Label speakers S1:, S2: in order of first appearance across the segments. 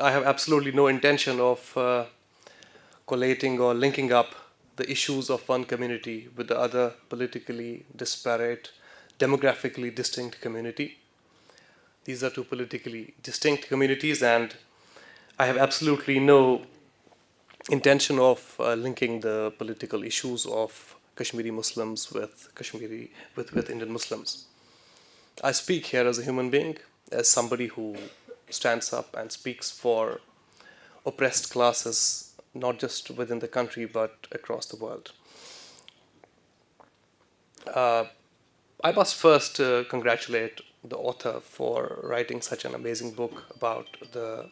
S1: I have absolutely no intention of collating or linking up the issues of one community with the other politically disparate, demographically distinct community. These are two politically distinct communities, and I have absolutely no intention of linking the political issues of Kashmiri Muslims with Indian Muslims. I speak here as a human being, as somebody who stands up and speaks for oppressed classes, not just within the country but across the world. Uh, I must first congratulate the author for writing such an amazing book about the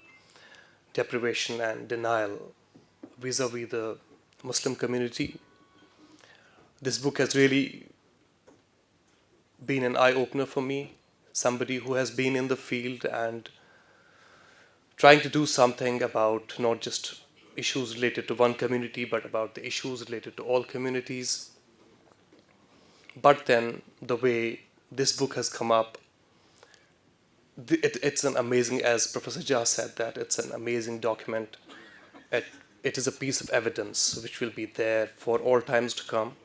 S1: deprivation and denial vis-a-vis the Muslim community. This book has really been an eye-opener for me, somebody who has been in the field and trying to do something about not just issues related to one community, but about the issues related to all communities. But then the way this book has come up, it's an amazing, as Professor Shah said, that it's an amazing document. It is a piece of evidence which will be there for all times to come.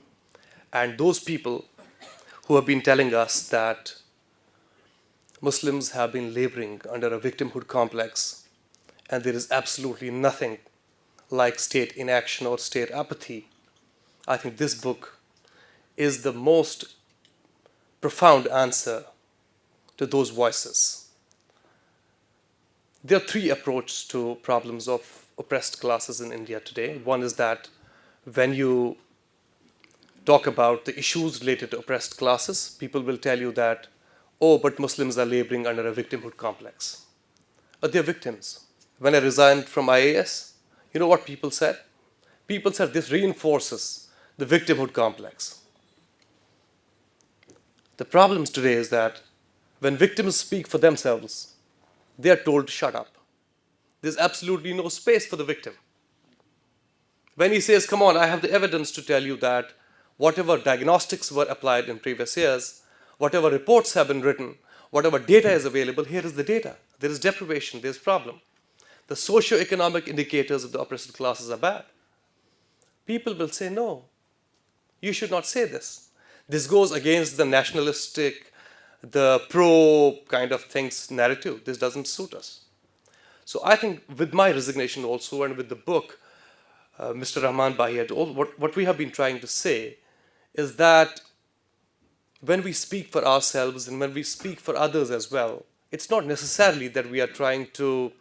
S1: And those people who have been telling us that Muslims have been laboring under a victimhood complex and there is absolutely nothing like state inaction or state apathy, I think this book is the most profound answer to those voices. There are three approaches to problems of oppressed classes in India today. One is that when you talk about the issues related to oppressed classes, people will tell you that, oh, but Muslims are laboring under a victimhood complex. But they're victims. When I resigned from IAS, you know what people said? People said this reinforces the victimhood complex. The problem today is that when victims speak for themselves, they are told to shut up. There's absolutely no space for the victim. When he says, come on, I have the evidence to tell you that whatever diagnostics were applied in previous years, whatever reports have been written, whatever data is available, here is the data. There is deprivation, there is problem. The socio-economic indicators of the oppressed classes are bad. People will say, no, you should not say this. This goes against the nationalistic, the pro kind of things narrative. This doesn't suit us. So I think with my resignation also and with the book, Mr. Rahman Bhai, what we have been trying to say is that when we speak for ourselves and when we speak for others as well, it's not necessarily that we are trying to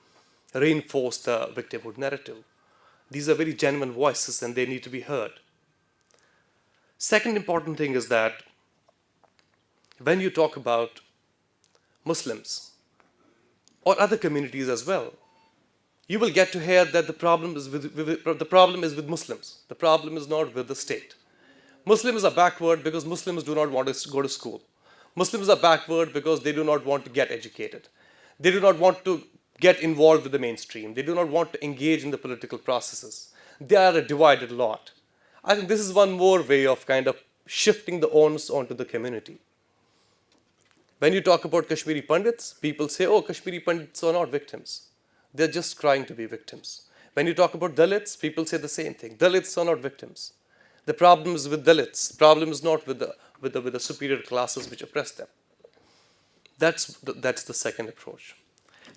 S1: reinforce the victimhood narrative. These are very genuine voices and they need to be heard. Second important thing is that when you talk about Muslims or other communities as well, you will get to hear that the problem is with Muslims. The problem is not with the state. Muslims are backward because Muslims do not want to go to school. Muslims are backward because they do not want to get educated. They do not want to get involved with the mainstream. They do not want to engage in the political processes. They are a divided lot. I think this is one more way of kind of shifting the onus onto the community. When you talk about Kashmiri Pandits, people say, oh, Kashmiri Pandits are not victims. They're just trying to be victims. When you talk about Dalits, people say the same thing. Dalits are not victims. The problem is with Dalits. The problem is not with the superior classes which oppress them. That's the second approach.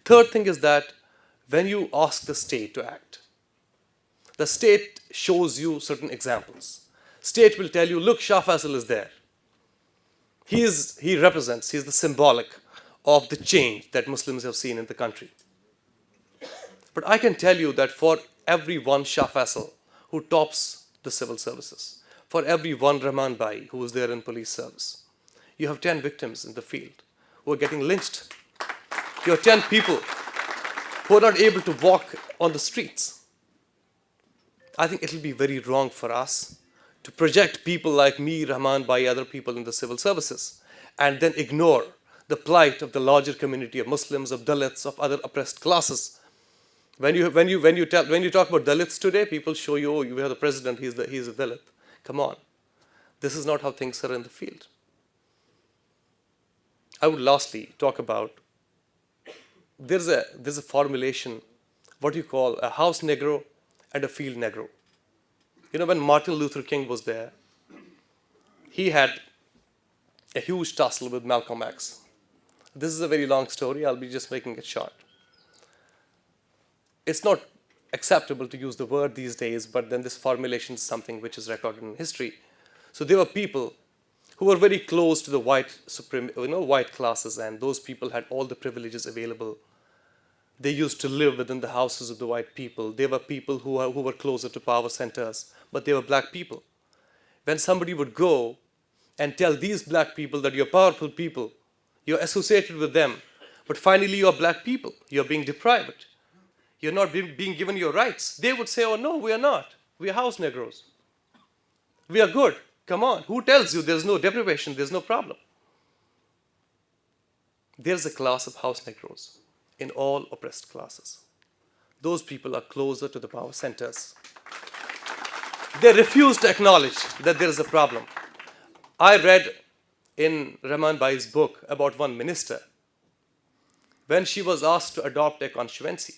S1: Third thing is that when you ask the state to act, the state shows you certain examples. State will tell you, look, Shah Faisal is there. He represents, he's the symbolic of the change that Muslims have seen in the country. But I can tell you that for every one Shah Faisal who tops the civil services, for every one Rahman Bhai who is there in police service, you have 10 victims in the field who are getting lynched. You have 10 people who are not able to walk on the streets. I think it will be very wrong for us to project people like me, Rahman Bhai, other people in the civil services, and then ignore the plight of the larger community of Muslims, of Dalits, of other oppressed classes. When you talk about Dalits today, people show you, oh, you have the president, he's a Dalit. Come on. This is not how things are in the field. I would lastly talk about, there's a formulation what you call a house negro and a field negro. You know, when Martin Luther King was there, he had a huge tussle with Malcolm X. This is a very long story. I'll be just making it short. It's not acceptable to use the word these days, but then this formulation is something which is recorded in history. So there were people who were very close to the white classes, and those people had all the privileges available. They used to live within the houses of the white people. They were people who were closer to power centers, but they were black people. When somebody would go and tell these black people that you're powerful people, you're associated with them, but finally you're black people, you're being deprived, you're not being given your rights, they would say, oh no, we are not. We are house Negroes. We are good. Come on. Who tells you there's no deprivation, there's no problem? There's a class of house Negroes in all oppressed classes. Those people are closer to the power centers. They refuse to acknowledge that there is a problem. I read in Rahman Bai's book about one minister. When she was asked to adopt a constituency,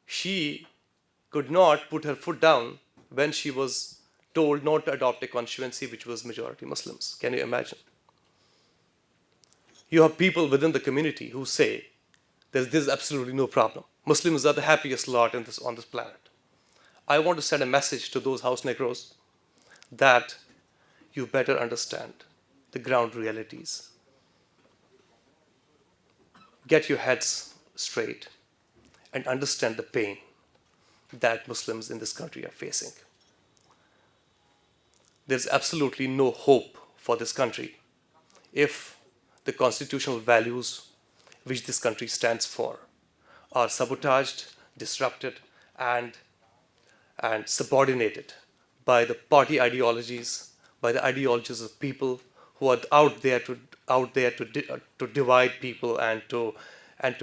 S1: she could not put her foot down when she was told not to adopt a constituency which was majority Muslims. Can you imagine? You have people within the community who say there's absolutely no problem. Muslims are the happiest lot on this planet. I want to send a message to those house Negroes that you better understand the ground realities. Get your heads straight and understand the pain that Muslims in this country are facing. There's absolutely no hope for this country if the constitutional values which this country stands for are sabotaged, disrupted, and subordinated by the party ideologies, by the ideologies of people who are out there to divide people and to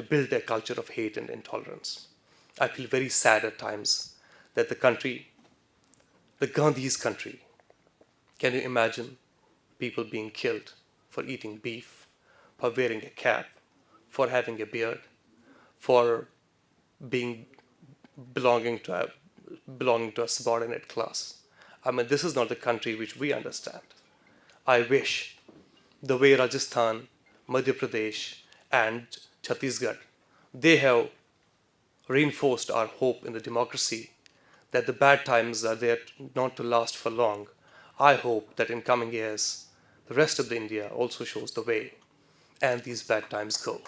S1: build a culture of hate and intolerance. I feel very sad at times that the country, the Gandhi's country, can you imagine people being killed for eating beef, for wearing a cap, for having a beard, for belonging to a subordinate class? I mean, this is not the country which we understand. I wish the way Rajasthan, Madhya Pradesh, and Chhattisgarh, they have reinforced our hope in the democracy, that the bad times are there not to last for long. I hope that in coming years, the rest of the India also shows the way, and these bad times go.